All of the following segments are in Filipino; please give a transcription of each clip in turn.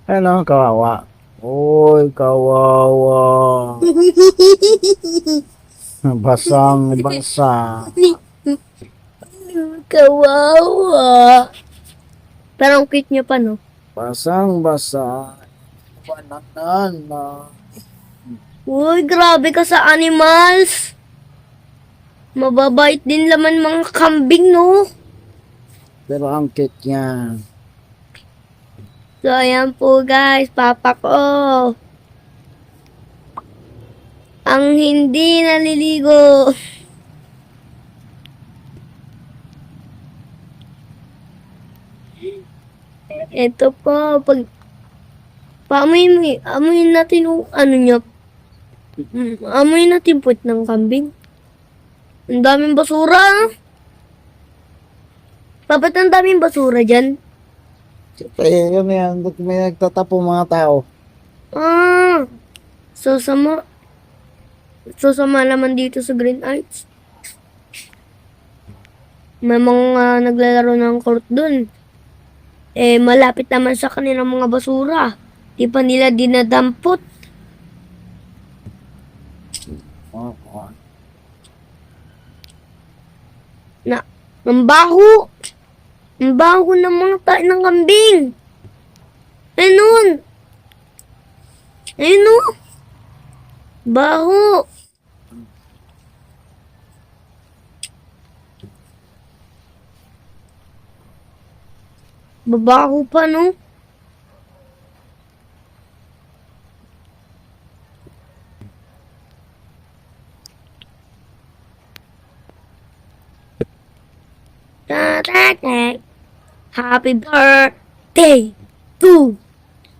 Ano, kawawa. Uy, kawawa. Basang-basa. Kawawa. Parang cute niya pa, no? Basang-basa. Banana. Uy, grabe ka sa animals. Mababait din laman mga kambing, no? Pero ang cute niya. So, ayan po guys, papa ko. Ang hindi naliligo. Ito po, amoy natin yung ano niya. Amoy natin puwet ng kambing. Ang daming basura. Bakit ang daming basura dyan? Eh, yun yan. Ba't may nagtatapo mga tao? Ah, sasama. Sasama naman dito sa Green Arts. May mga naglalaro ng court dun. Eh, malapit naman sa kanilang mga basura. Di pa nila dinadampot. Oo. Na, ang baho. Ang baho ng mga tae ng kambing. Ayun. Ayun o. Baho. Babaho pa, no? Tatatak. Happy birthday to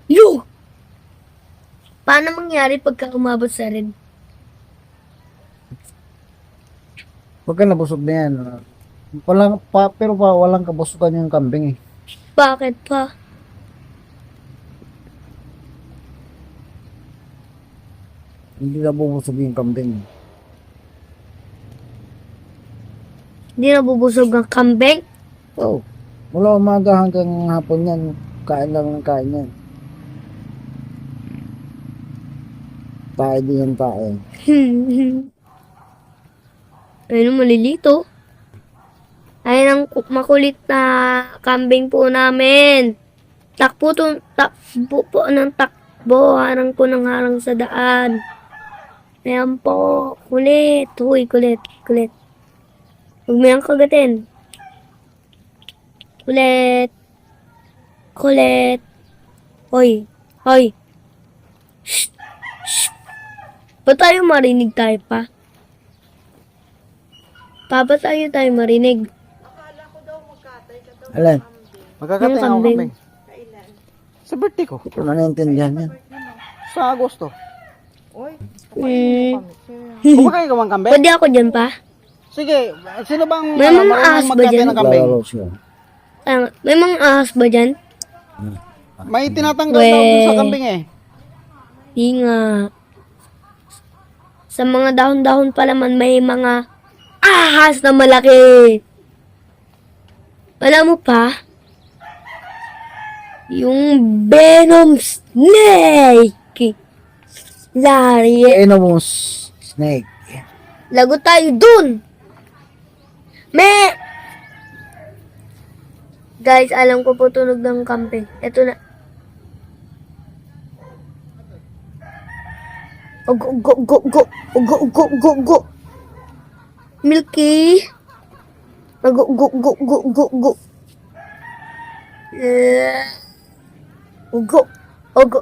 you. Paano mangyari pagka umabot sa red? Huwag ka nabusog na yan. Walang, pero walang kabusugan yung kambing eh. Bakit pa? Hindi nabubusog yung kambing. Hindi nabubusog ang kambing? Oh, mula umaga hanggang hapon yan, kain lang ng kain yan. Tae din yung tae. Ayun, malilito. Ayun ang makulit na kambing po namin. Takbo po ng takbo. Harang po ng harang sa daan. Ayan po. Kulit. Uy, kulit. Kulit. Huwag mo yung kagatin. Kulit. Kulit. Hoy. Hoy. Shh. Shh. Ba't tayo marinig tayo pa? Ba't tayo marinig? Alin? Magkakatay Yung ako kambing. kambing. Sa birthday ko. Hindi ko na naintindihan yan. Sa Agosto. Hmm. Kumakain ka bang kambing? Pwede ako dyan pa? Sige. Sino bang May mga marunong ahas ba magkatay dyan? ng kambing? Lalo siya. May mga ahas ba dyan? May tinatanggal daw dun sa Weh. kambing eh. Di nga. Sa mga dahon-dahon pa naman may mga ahas na malaki. Alam mo pa? Yung Venom Snake. Lari. Venomous snake. Lago tayo dun. Guys, alam ko po tunog ng kambing. Ito na. Go, go, go, go. Go, go, go, go. Milky. Go, go, go, go, go, go. Go. Go.